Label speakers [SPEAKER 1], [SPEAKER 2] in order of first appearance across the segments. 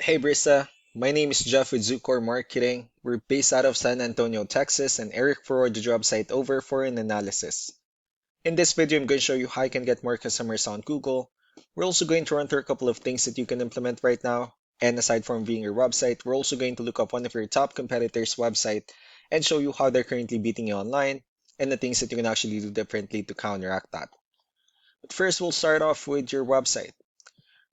[SPEAKER 1] Hey Brisa, my name is Jeff with Zucor Marketing. We're based out of San Antonio, Texas, and Eric forwarded the job site over for an analysis. In this video, I'm going to show you how you can get more customers on Google. We're also going to run through a couple of things that you can implement right now. And aside from viewing your website, we're also going to look up one of your top competitors' website and show you how they're currently beating you online and the things that you can actually do differently to counteract that. But first, we'll start off with your website.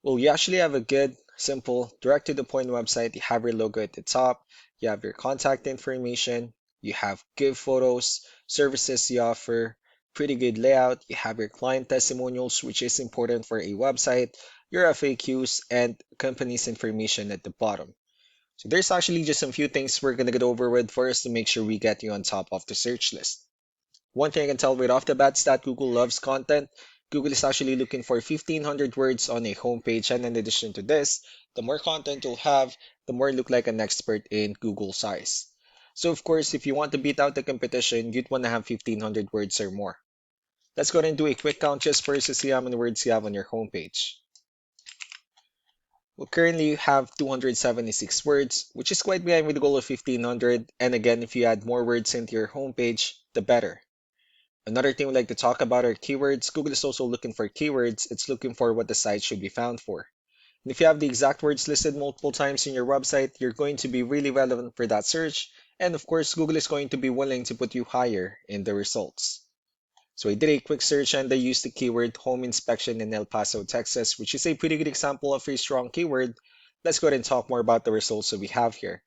[SPEAKER 1] Well, you actually have a good, simple, direct to the point website. You have your logo at the top, you have your contact information, you have good photos, services you offer, pretty good layout, you have your client testimonials, which is important for a website, your FAQs, and company's information at the bottom. So there's actually just some few things we're gonna get over with first to make sure we get you on top of the search list. One thing I can tell right off the bat is that Google loves content. Google is actually looking for 1500 words on a homepage, and in addition to this, the more content you'll have, the more you look like an expert in Google size. So of course, if you want to beat out the competition, you'd want to have 1500 words or more. Let's go ahead and do a quick count just first to see how many words you have on your homepage. Well, currently you have 276 words, which is quite behind with the goal of 1500, and again, if you add more words into your homepage, the better. Another thing we like to talk about are keywords. Google is also looking for keywords. It's looking for what the site should be found for. And if you have the exact words listed multiple times in your website, you're going to be really relevant for that search. And of course, Google is going to be willing to put you higher in the results. So I did a quick search and I used the keyword home inspection in El Paso, Texas, which is a pretty good example of a strong keyword. Let's go ahead and talk more about the results that we have here.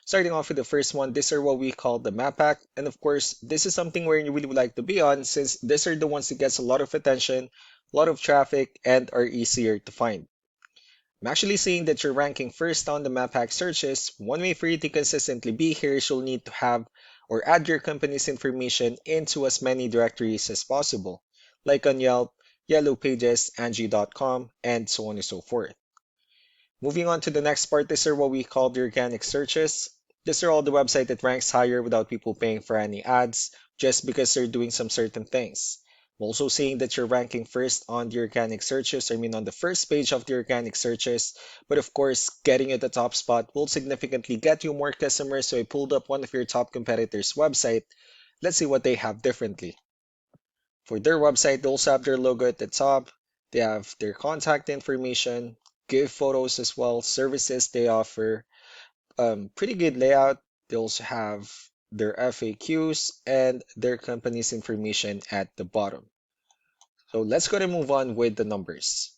[SPEAKER 1] Starting off with the first one, these are what we call the map pack. And of course, this is something where you really would like to be on since these are the ones that gets a lot of attention, a lot of traffic, and are easier to find. I'm actually seeing that you're ranking first on the map pack searches. One way for you to consistently be here is you'll need to have or add your company's information into as many directories as possible, like on Yelp, Yellow Pages, Angie.com, and so on and so forth. Moving on to the next part, these are what we call the organic searches. These are all the website that ranks higher without people paying for any ads, just because they're doing some certain things. I'm also seeing that you're ranking first on the organic searches, I mean on the first page of the organic searches, but of course, getting you the top spot will significantly get you more customers, so I pulled up one of your top competitors' website. Let's see what they have differently. For their website, they also have their logo at the top. They have their contact information, good photos as well, services they offer, pretty good layout. They also have their FAQs and their company's information at the bottom. So let's go and move on with the numbers.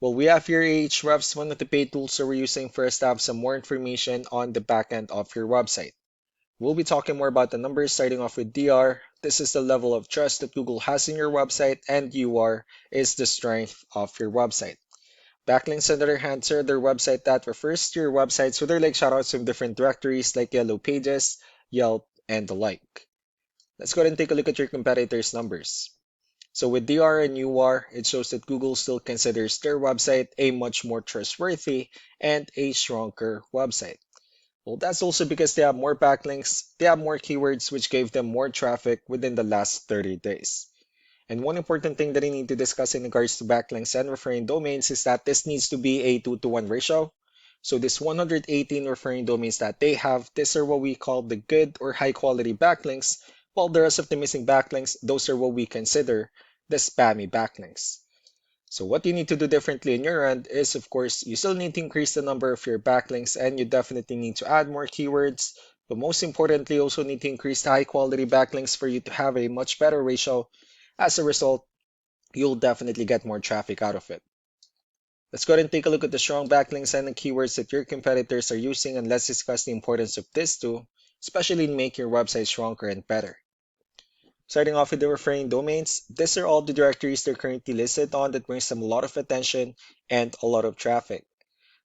[SPEAKER 1] Well, we have here Ahrefs, one of the paid tools that we're using first to have some more information on the backend of your website. We'll be talking more about the numbers starting off with DR. This is the level of trust that Google has in your website, and UR is the strength of your website. Backlinks, on the other hand, are their website that refers to your website, so they're like shoutouts from different directories like Yellow Pages, Yelp, and the like. Let's go ahead and take a look at your competitors' numbers. So with DR and UR, it shows that Google still considers their website a much more trustworthy and a stronger website. Well, that's also because they have more backlinks, they have more keywords, which gave them more traffic within the last 30 days. And one important thing that I need to discuss in regards to backlinks and referring domains is that this needs to be a 2-to-1 ratio. So this 118 referring domains that they have, these are what we call the good or high quality backlinks, while the rest of the missing backlinks, those are what we consider the spammy backlinks. So what you need to do differently in your end is, of course, you still need to increase the number of your backlinks and you definitely need to add more keywords. But most importantly, you also need to increase the high quality backlinks for you to have a much better ratio. As a result, you'll definitely get more traffic out of it. Let's go ahead and take a look at the strong backlinks and the keywords that your competitors are using, and let's discuss the importance of this too, especially to make your website stronger and better. Starting off with the referring domains, these are all the directories they're currently listed on that brings them a lot of attention and a lot of traffic.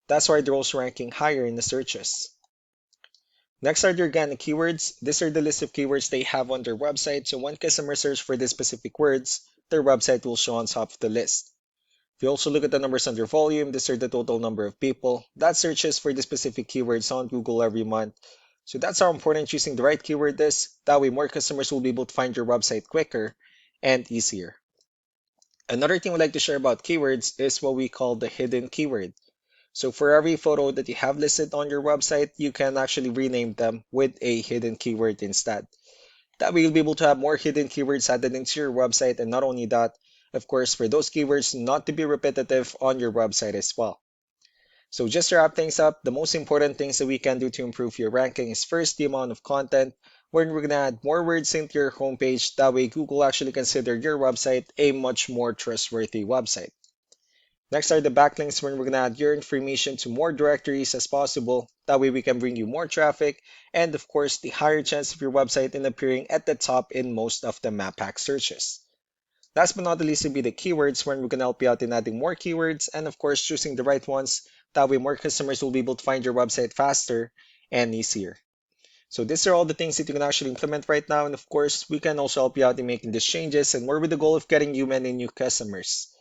[SPEAKER 1] That's why they're also ranking higher in the searches. Next are the organic keywords. These are the list of keywords they have on their website, so when customers search for these specific words, their website will show on top of the list. If you also look at the numbers under volume, these are the total number of people that searches for the specific keywords on Google every month. So that's how important choosing the right keyword is. That way more customers will be able to find your website quicker and easier. Another thing we like to share about keywords is what we call the hidden keyword. So for every photo that you have listed on your website, you can actually rename them with a hidden keyword instead. That way you'll be able to have more hidden keywords added into your website, and not only that, of course, for those keywords not to be repetitive on your website as well. So just to wrap things up, the most important things that we can do to improve your ranking is first the amount of content, where we're going to add more words into your homepage. That way Google actually consider your website a much more trustworthy website. Next are the backlinks, where we're going to add your information to more directories as possible. That way we can bring you more traffic and of course the higher chance of your website in appearing at the top in most of the map pack searches. Last but not the least will be the keywords, where we can help you out in adding more keywords and of course choosing the right ones. That way more customers will be able to find your website faster and easier. So these are all the things that you can actually implement right now, and of course we can also help you out in making these changes and more with the goal of getting you many new customers.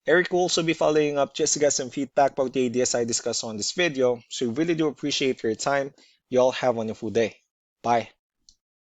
[SPEAKER 1] Eric will also be following up just to get some feedback about the ideas I discussed on this video, so we really do appreciate your time. You all have a wonderful day. Bye.